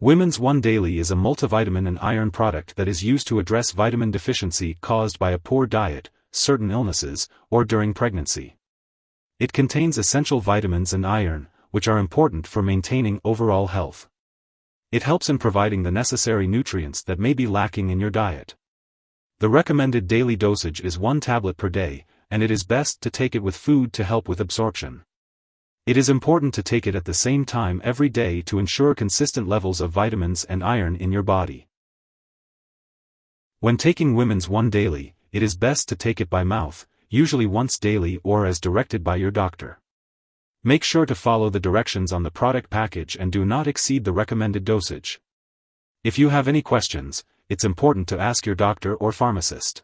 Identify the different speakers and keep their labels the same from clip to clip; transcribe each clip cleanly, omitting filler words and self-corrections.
Speaker 1: Women's One Daily is a multivitamin and iron product that is used to address vitamin deficiency caused by a poor diet, certain illnesses, or during pregnancy. It contains essential vitamins and iron, which are important for maintaining overall health. It helps in providing the necessary nutrients that may be lacking in your diet. The recommended daily dosage is 1 tablet per day, and it is best to take it with food to help with absorption. It is important to take it at the same time every day to ensure consistent levels of vitamins and iron in your body. When taking Women's One Daily, it is best to take it by mouth, usually once daily or as directed by your doctor. Make sure to follow the directions on the product package and do not exceed the recommended dosage. If you have any questions, it's important to ask your doctor or pharmacist.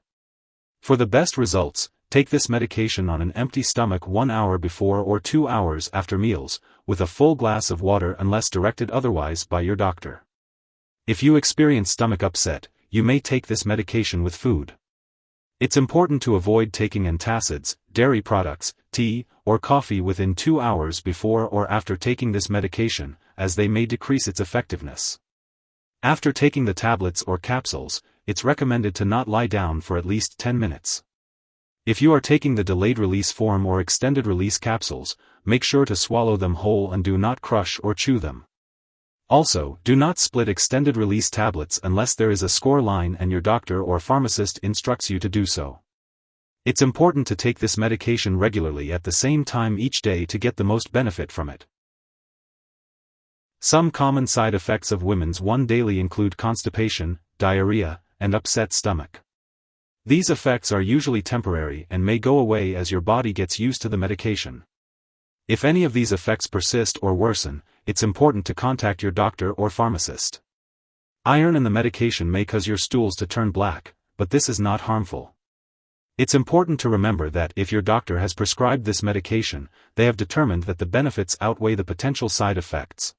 Speaker 1: For the best results, take this medication on an empty stomach 1 hour before or 2 hours after meals, with a full glass of water unless directed otherwise by your doctor. If you experience stomach upset, you may take this medication with food. It's important to avoid taking antacids, dairy products, tea, or coffee within 2 hours before or after taking this medication, as they may decrease its effectiveness. After taking the tablets or capsules, it's recommended to not lie down for at least 10 minutes. If you are taking the delayed release form or extended release capsules, make sure to swallow them whole and do not crush or chew them. Also, do not split extended release tablets unless there is a score line and your doctor or pharmacist instructs you to do so. It's important to take this medication regularly at the same time each day to get the most benefit from it. Some common side effects of Women's One Daily include constipation, diarrhea, and upset stomach. These effects are usually temporary and may go away as your body gets used to the medication. If any of these effects persist or worsen, it's important to contact your doctor or pharmacist. Iron in the medication may cause your stools to turn black, but this is not harmful. It's important to remember that if your doctor has prescribed this medication, they have determined that the benefits outweigh the potential side effects.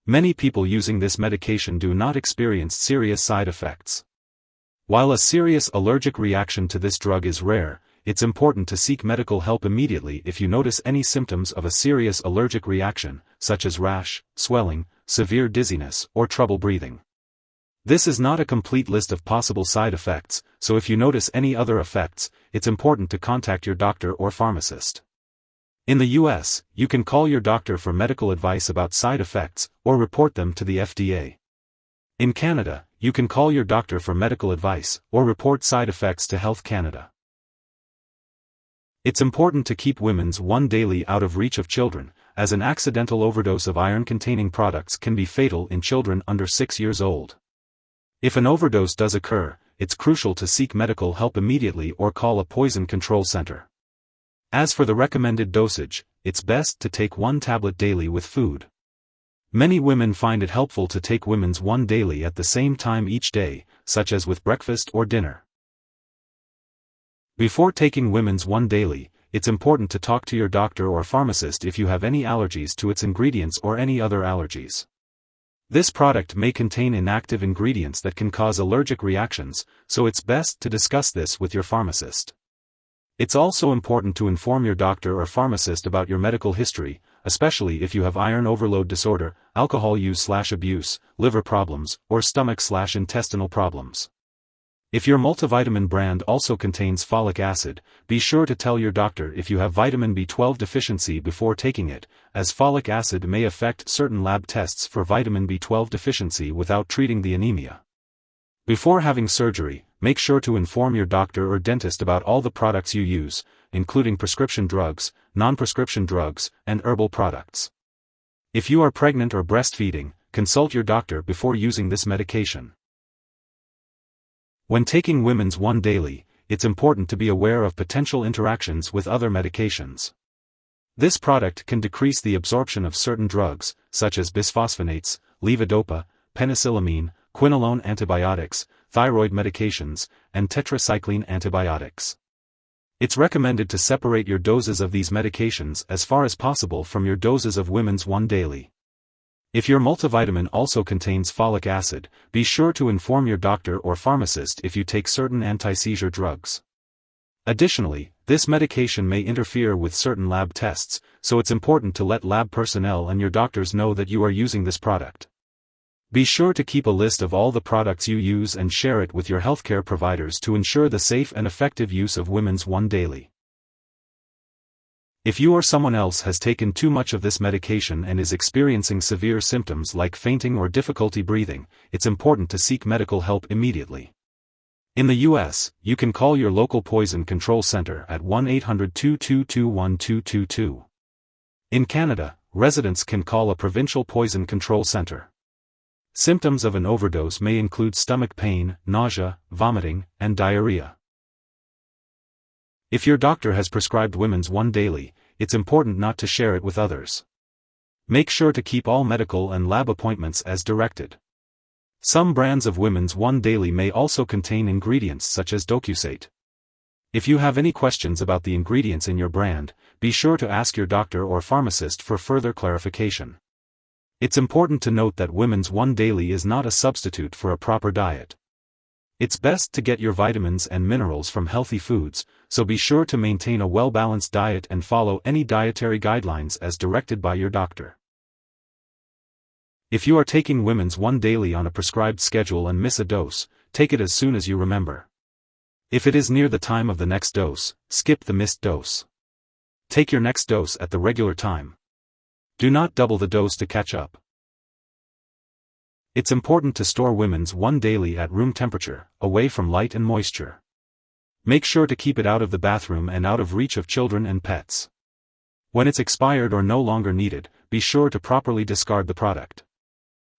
Speaker 1: Many people using this medication do not experience serious side effects. While a serious allergic reaction to this drug is rare, it's important to seek medical help immediately if you notice any symptoms of a serious allergic reaction, such as rash, swelling, severe dizziness, or trouble breathing. This is not a complete list of possible side effects, so if you notice any other effects, it's important to contact your doctor or pharmacist. In the US, you can call your doctor for medical advice about side effects, or report them to the FDA. In Canada, you can call your doctor for medical advice, or report side effects to Health Canada. It's important to keep Women's One Daily out of reach of children, as an accidental overdose of iron-containing products can be fatal in children under 6 years old. If an overdose does occur, it's crucial to seek medical help immediately or call a poison control center. As for the recommended dosage, it's best to take 1 tablet daily with food. Many women find it helpful to take Women's One Daily at the same time each day, such as with breakfast or dinner. Before taking Women's One Daily, it's important to talk to your doctor or pharmacist if you have any allergies to its ingredients or any other allergies. This product may contain inactive ingredients that can cause allergic reactions, so it's best to discuss this with your pharmacist. It's also important to inform your doctor or pharmacist about your medical history, especially if you have iron overload disorder, alcohol use/abuse, liver problems, or stomach/intestinal problems. If your multivitamin brand also contains folic acid, be sure to tell your doctor if you have vitamin B12 deficiency before taking it, as folic acid may affect certain lab tests for vitamin B12 deficiency without treating the anemia. Before having surgery, make sure to inform your doctor or dentist about all the products you use, including prescription drugs, non-prescription drugs, and herbal products. If you are pregnant or breastfeeding, consult your doctor before using this medication. When taking Women's One Daily, it's important to be aware of potential interactions with other medications. This product can decrease the absorption of certain drugs, such as bisphosphonates, levodopa, penicillamine, quinolone antibiotics, thyroid medications, and tetracycline antibiotics. It's recommended to separate your doses of these medications as far as possible from your doses of Women's One Daily. If your multivitamin also contains folic acid, be sure to inform your doctor or pharmacist if you take certain anti-seizure drugs. Additionally, this medication may interfere with certain lab tests, so it's important to let lab personnel and your doctors know that you are using this product. Be sure to keep a list of all the products you use and share it with your healthcare providers to ensure the safe and effective use of Women's One Daily. If you or someone else has taken too much of this medication and is experiencing severe symptoms like fainting or difficulty breathing, it's important to seek medical help immediately. In the U.S., you can call your local poison control center at 1-800-222-1222. In Canada, residents can call a provincial poison control center. Symptoms of an overdose may include stomach pain, nausea, vomiting, and diarrhea. If your doctor has prescribed Women's One Daily, it's important not to share it with others. Make sure to keep all medical and lab appointments as directed. Some brands of Women's One Daily may also contain ingredients such as docusate. If you have any questions about the ingredients in your brand, be sure to ask your doctor or pharmacist for further clarification. It's important to note that Women's One Daily is not a substitute for a proper diet. It's best to get your vitamins and minerals from healthy foods, so be sure to maintain a well-balanced diet and follow any dietary guidelines as directed by your doctor. If you are taking Women's One Daily on a prescribed schedule and miss a dose, take it as soon as you remember. If it is near the time of the next dose, skip the missed dose. Take your next dose at the regular time. Do not double the dose to catch up. It's important to store Women's One Daily at room temperature, away from light and moisture. Make sure to keep it out of the bathroom and out of reach of children and pets. When it's expired or no longer needed, be sure to properly discard the product.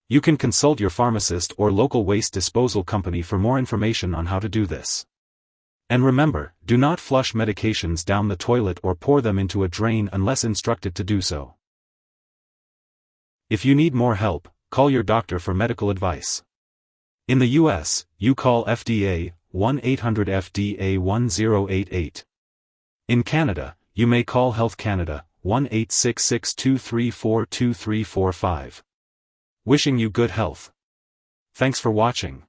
Speaker 1: You can consult your pharmacist or local waste disposal company for more information on how to do this. And remember, do not flush medications down the toilet or pour them into a drain unless instructed to do so. If you need more help, call your doctor for medical advice. In the U.S., you call FDA, 1-800-FDA-1088. In Canada, you may call Health Canada, 1-866-234-2345. Wishing you good health. Thanks for watching.